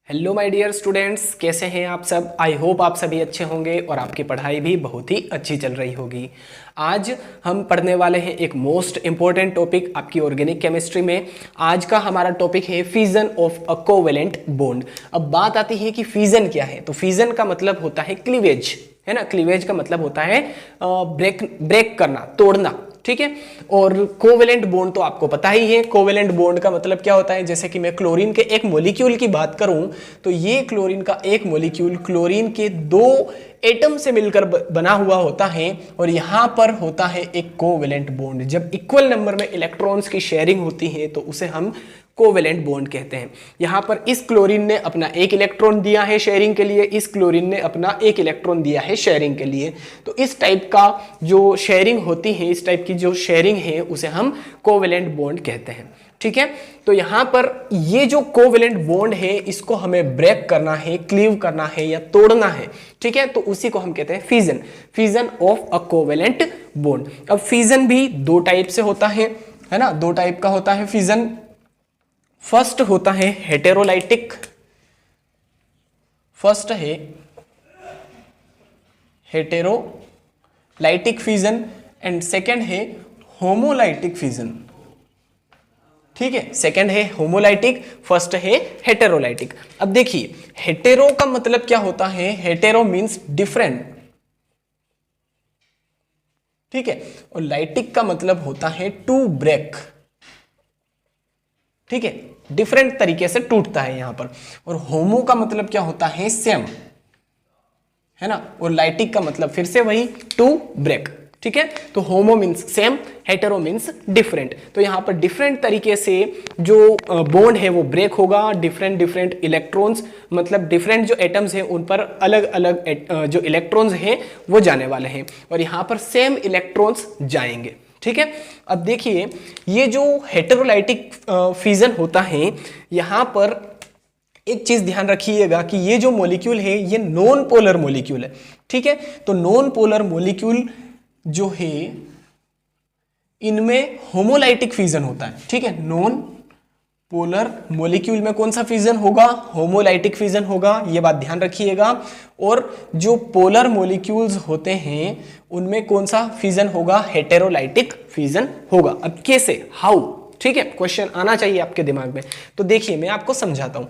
Hello my dear students, कैसे हैं आप सब। आई होप आप सभी अच्छे होंगे और आपकी पढ़ाई भी बहुत ही अच्छी चल रही होगी। आज हम पढ़ने वाले हैं एक मोस्ट इम्पॉर्टेंट टॉपिक आपकी ऑर्गेनिक केमिस्ट्री में। आज का हमारा टॉपिक है fission of a covalent bond. अब बात आती है कि फिजन क्या है, तो फिजन का मतलब होता है क्लीवेज, है ना। क्लीवेज का मतलब होता है ब्रेक करना, तोड़ना, ठीक है। और कोवेलेंट बॉन्ड तो आपको पता ही है। कोवेलेंट बॉन्ड का मतलब क्या होता है, जैसे कि मैं क्लोरीन के एक मॉलिक्यूल की बात करूं तो ये क्लोरीन का एक मॉलिक्यूल क्लोरीन के दो एटम से मिलकर बना हुआ होता है और यहां पर होता है एक कोवेलेंट बॉन्ड। जब इक्वल नंबर में इलेक्ट्रॉन्स की शेयरिंग होती है तो उसे हम कोवेलेंट बॉन्ड कहते हैं। यहां पर इस क्लोरीन ने अपना एक इलेक्ट्रॉन दिया है शेयरिंग के लिए, इस क्लोरीन ने अपना एक इलेक्ट्रॉन दिया है शेयरिंग के लिए। तो इस टाइप का जो शेयरिंग होती है, इस टाइप की जो शेयरिंग है उसे हम कोवेलेंट बॉन्ड कहते हैं, ठीक है। तो यहां पर ये जो कोवेलेंट बॉन्ड है इसको हमें ब्रेक करना है, क्लीव करना है या तोड़ना है, ठीक है। तो उसी को हम कहते हैं fission, fission of a covalent bond. अब फिजन भी दो टाइप से होता है ना, दो टाइप का होता है फिजन। फर्स्ट होता है हेटेरोलाइटिक, फर्स्ट है हेटेरोलाइटिक फिजन एंड सेकंड है होमोलाइटिक फिजन, ठीक है। सेकंड है होमोलाइटिक, फर्स्ट है हेटेरोलाइटिक। अब देखिए हेटेरो का मतलब क्या होता है, हेटेरो मींस डिफरेंट, ठीक है। और लाइटिक का मतलब होता है टू ब्रेक, ठीक है, डिफरेंट तरीके से टूटता है यहां पर। और होमो का मतलब क्या होता है, सेम, है ना। और लाइटिक का मतलब फिर से वही टू ब्रेक, ठीक है। तो होमो means same, hetero means different. तो यहां पर डिफरेंट तरीके से जो बॉन्ड है वो ब्रेक होगा। डिफरेंट डिफरेंट इलेक्ट्रॉन्स, मतलब डिफरेंट जो एटम्स हैं उन पर अलग अलग जो इलेक्ट्रॉन्स हैं वो जाने वाले हैं और यहां पर सेम इलेक्ट्रॉन्स जाएंगे, ठीक है। अब देखिए ये जो हेटेरोलाइटिक फिजन होता है, यहां पर एक चीज ध्यान रखिएगा कि ये जो मॉलिक्यूल है ये नॉन पोलर मॉलिक्यूल है, ठीक है। तो नॉन पोलर मॉलिक्यूल जो है इनमें होमोलाइटिक फिजन होता है, ठीक है। नॉन पोलर मॉलिक्यूल में कौन सा फिजन होगा, होमोलाइटिक फिजन होगा, ये बात ध्यान रखिएगा। और जो पोलर मॉलिक्यूल्स होते हैं उनमें कौन सा फिजन होगा, हेटेरोलाइटिक फिजन होगा। अब कैसे, हाउ, ठीक है, क्वेश्चन आना चाहिए आपके दिमाग में। तो देखिए मैं आपको समझाता हूं।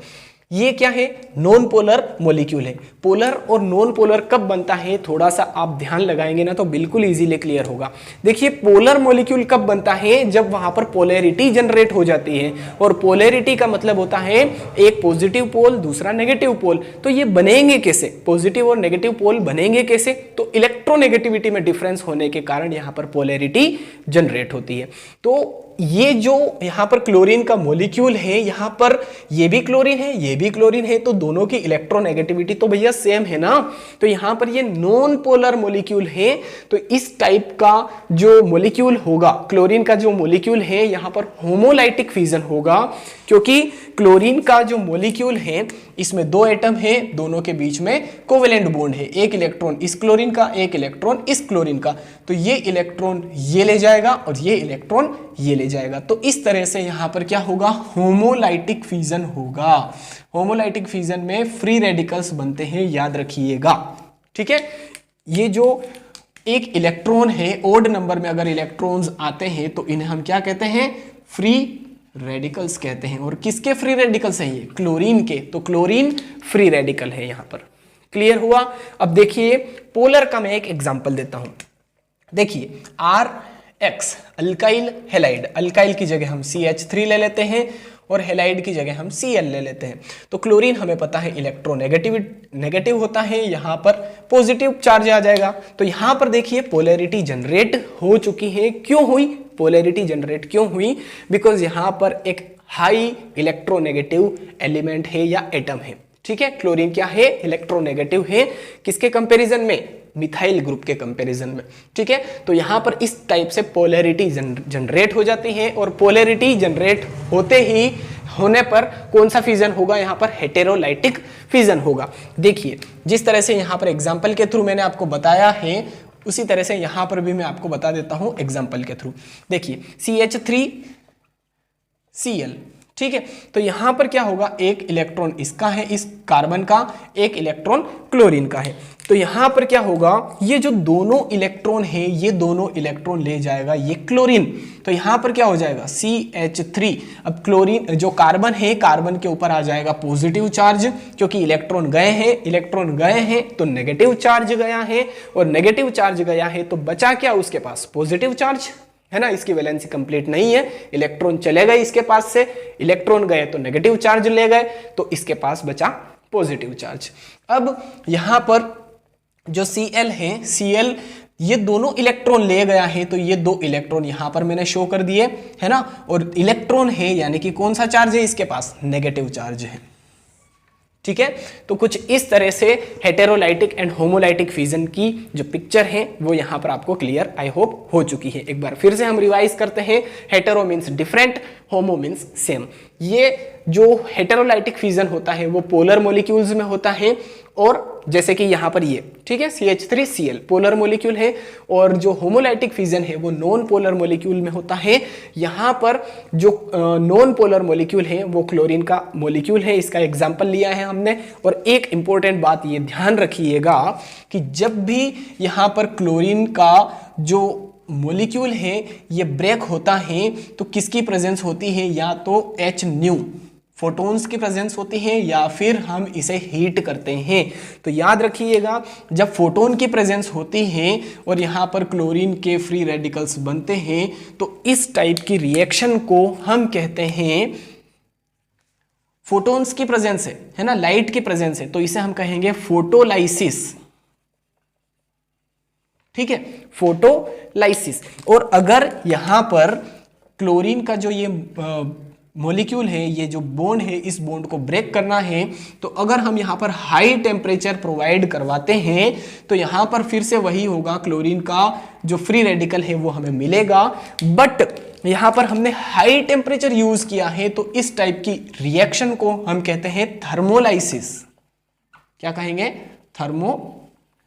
ये क्या है, नॉन पोलर मॉलिक्यूल है। पोलर और नॉन पोलर कब बनता है, थोड़ा सा आप ध्यान लगाएंगे ना तो बिल्कुल इजीली क्लियर होगा। देखिए पोलर मॉलिक्यूल कब बनता है, जब वहां पर पोलैरिटी जनरेट हो जाती है। और पोलैरिटी का मतलब होता है एक पॉजिटिव पोल दूसरा नेगेटिव पोल। तो ये बनेंगे कैसे, पॉजिटिव और नेगेटिव पोल बनेंगे कैसे, तो इलेक्ट्रोनेगेटिविटी में डिफरेंस होने के कारण यहां पर पोलैरिटी जनरेट होती है। तो ये जो यहां पर क्लोरीन का मॉलिक्यूल है, यहां पर ये भी क्लोरीन है ये भी क्लोरीन है, तो दोनों की इलेक्ट्रोनेगेटिविटी तो भैया सेम है ना। तो यहां पर ये नॉन पोलर मॉलिक्यूल है। तो इस टाइप का जो मॉलिक्यूल होगा, क्लोरीन का जो मॉलिक्यूल है, यहां पर होमोलाइटिक फिजन होगा। क्योंकि क्लोरीन का जो मॉलिक्यूल है इसमें दो एटम है, दोनों के बीच में कोवेलेंट बॉन्ड है, एक इलेक्ट्रॉन इस क्लोरीन का एक इलेक्ट्रॉन इस क्लोरीन का। तो ये इलेक्ट्रॉन ये ले जाएगा और ये इलेक्ट्रॉन ये ले जाएगा। तो इस तरह से यहां पर क्या होगा, होमोलाइटिक फिजन होगा। होमोलाइटिक फिजन में फ्री रेडिकल्स बनते हैं, याद रखिएगा, ठीक है। ये जो एक इलेक्ट्रॉन है, ओड नंबर में अगर इलेक्ट्रॉन्स आते हैं तो इन्हें हम क्या कहते हैं, फ्री रेडिकल्स कहते हैं। और किसके फ्री रेडिकल्स हैं ये, क्लोरीन के। तो क्लोरीन फ्री रेडिकल है यहां पर, क्लियर हुआ। अब देखिए पोलर का मैं एक एग्जांपल देता हूं। देखिए RX अल्काइल हेलाइड, अल्काइल की जगह हम CH3 ले लेते हैं और हेलाइड की जगह हम Cl ले लेते हैं। तो क्लोरीन हमें पता है नेगेटिव होता है, यहां पर पॉजिटिव चार्ज आ जाएगा। तो यहां पर देखिए पोलैरिटी जनरेट हो चुकी है। क्यों हुई पोलैरिटी जनरेट, क्यों हुई, बिकॉज यहां पर एक हाई इलेक्ट्रोनेगेटिव एलिमेंट है या एटम है, ठीक है। क्लोरीन क्या है, इलेक्ट्रोनेगेटिव है, किसके कंपैरिजन में, मिथाइल ग्रुप के कंपैरिजन में, ठीक है। तो यहां पर इस टाइप से पोलैरिटी जनरेट हो जाती है और पोलैरिटी जनरेट होने पर कौन सा फिजन होगा, यहां पर हेटेरोलाइटिक फिजन होगा। देखिए जिस तरह से यहां पर एग्जांपल के थ्रू मैंने आपको बताया है उसी तरह से यहां पर भी मैं आपको बता देता हूं एग्जांपल के थ्रू। देखिए CH3Cl, ठीक है। तो यहां पर क्या होगा, एक इलेक्ट्रॉन इसका है, इस कार्बन का, एक इलेक्ट्रॉन क्लोरीन का है। तो यहां पर क्या होगा, ये जो दोनों इलेक्ट्रॉन है ये दोनों इलेक्ट्रॉन ले जाएगा ये क्लोरीन। तो यहां पर क्या हो जाएगा CH3। अब क्लोरीन जो कार्बन है, कार्बन के ऊपर आ जाएगा पॉजिटिव चार्ज, क्योंकि इलेक्ट्रॉन गए हैं तो नेगेटिव चार्ज गया है, और नेगेटिव चार्ज गया है तो बचा क्या उसके पास, पॉजिटिव चार्ज है ना। इसकी वैलेंसी कंप्लीट नहीं है, इलेक्ट्रॉन चले गए इसके पास से, इलेक्ट्रॉन गए तो नेगेटिव चार्ज ले गए, तो इसके पास बचा पॉजिटिव चार्ज। अब यहां पर जो Cl है, Cl ये दोनों इलेक्ट्रॉन ले गया है, तो ये दो इलेक्ट्रॉन यहां पर मैंने शो कर दिए है ना। और इलेक्ट्रॉन है यानी कि कौन सा चार्ज है इसके पास, नेगेटिव चार्ज है, ठीक है। तो कुछ इस तरह से हेटेरोलाइटिक एंड होमोलाइटिक फिजन की जो पिक्चर है वो यहां पर आपको क्लियर आई होप हो चुकी है। एक बार फिर से हम रिवाइज करते हैं। हेटेरो मींस डिफरेंट, होमो मींस सेम। ये जो हेटेरोलाइटिक फिजन होता है वो पोलर मॉलिक्यूल्स में होता है, और जैसे कि यहां पर ये, ठीक है, CH3Cl पोलर मॉलिक्यूल है, और जो होमोलाइटिक फिजन है वो नॉन पोलर मॉलिक्यूल में होता है। यहां पर जो नॉन पोलर मॉलिक्यूल है वो क्लोरीन का मॉलिक्यूल है, इसका एग्जांपल लिया है हमने। और एक इंपॉर्टेंट बात ये ध्यान रखिएगा कि जब भी यहां पर क्लोरीन का जो मॉलिक्यूल है ये ब्रेक होता है तो किसकी प्रेजेंस होती है, या तो H न्यू फोटॉन्स की प्रेजेंस होती है, या फिर हम इसे हीट करते हैं। तो याद रखिएगा, जब फोटोन की प्रेजेंस होती है और यहाँ पर क्लोरीन के फ्री रेडिकल्स बनते हैं तो इस टाइप की रिएक्शन को हम कहते हैं, फोटॉन्स की प्रेजेंस है ना, लाइट की प्रेजेंस है, तो इसे हम कहेंगे फोटोलाइसिस, ठीक है, फोटोलाइसिस। और अगर यहां पर क्लोरीन का जो ये मॉलिक्यूल है, ये जो बॉन्ड है, इस बॉन्ड को ब्रेक करना है, तो अगर हम यहाँ पर हाई टेम्परेचर प्रोवाइड करवाते हैं तो यहाँ पर फिर से वही होगा, क्लोरीन का जो फ्री रेडिकल है वो हमें मिलेगा। बट यहाँ पर हमने हाई टेम्परेचर यूज किया है, तो इस टाइप की रिएक्शन को हम कहते हैं थर्मोलाइसिस। क्या कहेंगे, थर्मोलाइसिस,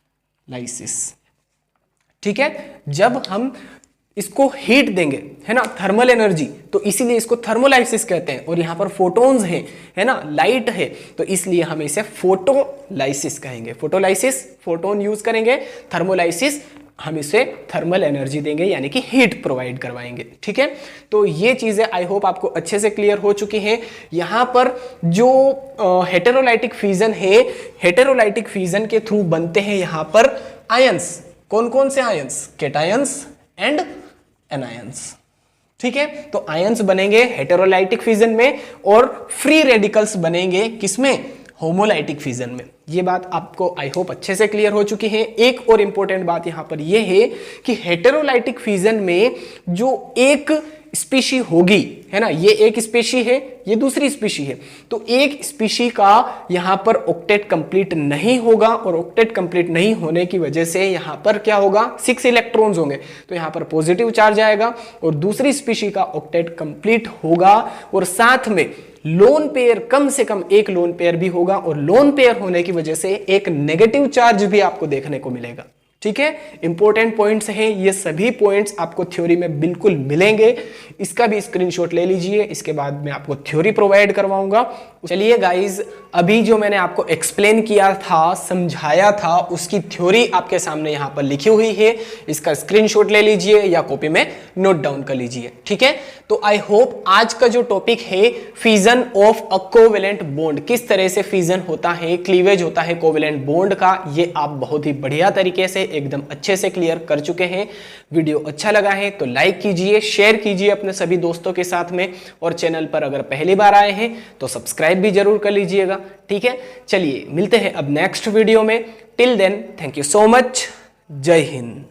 ठीक है। जब हम इसको हीट देंगे है ना, थर्मल एनर्जी, तो इसीलिए इसको थर्मोलाइसिस कहते हैं। और यहां पर फोटॉन्स हैं है ना, लाइट है, तो इसलिए हम इसे फोटोलाइसिस कहेंगे। फोटोलाइसिस फोटोन यूज करेंगे, थर्मोलाइसिस हम इसे थर्मल एनर्जी देंगे यानी कि हीट प्रोवाइड करवाएंगे, ठीक है। तो ये चीजें आई होप आपको अच्छे से क्लियर हो चुकी हैं। यहां पर जो हेटेरोलाइटिक फिजन है, हेटेरोलाइटिक फिजन के थ्रू बनते हैं यहां पर आयंस। कौन कौन से आयंस, केटायंस एंड एनायंस, ठीक है। तो आयंस बनेंगे हेटेरोलाइटिक फिजन में, और फ्री रेडिकल्स बनेंगे किसमें, होमोलाइटिक फिजन में। ये बात आपको आई होप अच्छे से क्लियर हो चुकी है। एक और इंपॉर्टेंट बात यहां पर यह है कि हेटेरोलाइटिक फिजन में जो एक स्पीशी होगी है ना, ये एक स्पीशी है, ये दूसरी स्पीशी है, तो एक स्पीशी का यहां पर ऑक्टेट कंप्लीट नहीं होगा, और ऑक्टेट कंप्लीट नहीं होने की वजह से यहां पर क्या होगा, 6 इलेक्ट्रॉन्स होंगे, तो यहां पर पॉजिटिव चार्ज आएगा, और दूसरी स्पीशी का ऑक्टेट कंप्लीट होगा, और साथ में लोन पेयर, कम से कम एक लोन पेयर भी होगा, और लोन पेयर होने की वजह से एक नेगेटिव चार्ज भी आपको देखने को मिलेगा, ठीक है। इंपॉर्टेंट पॉइंट्स हैं, ये सभी पॉइंट्स आपको थ्योरी में बिल्कुल मिलेंगे। इसका भी स्क्रीनशॉट ले लीजिए, इसके बाद मैं आपको थ्योरी प्रोवाइड करवाऊंगा। चलिए गाइज, अभी जो मैंने आपको एक्सप्लेन किया था, समझाया था, उसकी थ्योरी आपके सामने यहां पर लिखी हुई है। इसका स्क्रीनशॉट ले लीजिए या कॉपी में नोट डाउन कर लीजिए, ठीक है। तो आई होप आज का जो टॉपिक है fission of a covalent bond, किस तरह से फिजन होता है, क्लीवेज होता है कोवेलेंट बॉन्ड का, ये आप बहुत ही बढ़िया तरीके से एकदम अच्छे से क्लियर कर चुके हैं। वीडियो अच्छा लगा है तो लाइक कीजिए, शेयर कीजिए अपने सभी दोस्तों के साथ में, और चैनल पर अगर पहली बार आए हैं तो सब्सक्राइब भी जरूर कर लीजिएगा, ठीक है। चलिए मिलते हैं अब नेक्स्ट वीडियो में। Till then thank you so much, जय हिंद।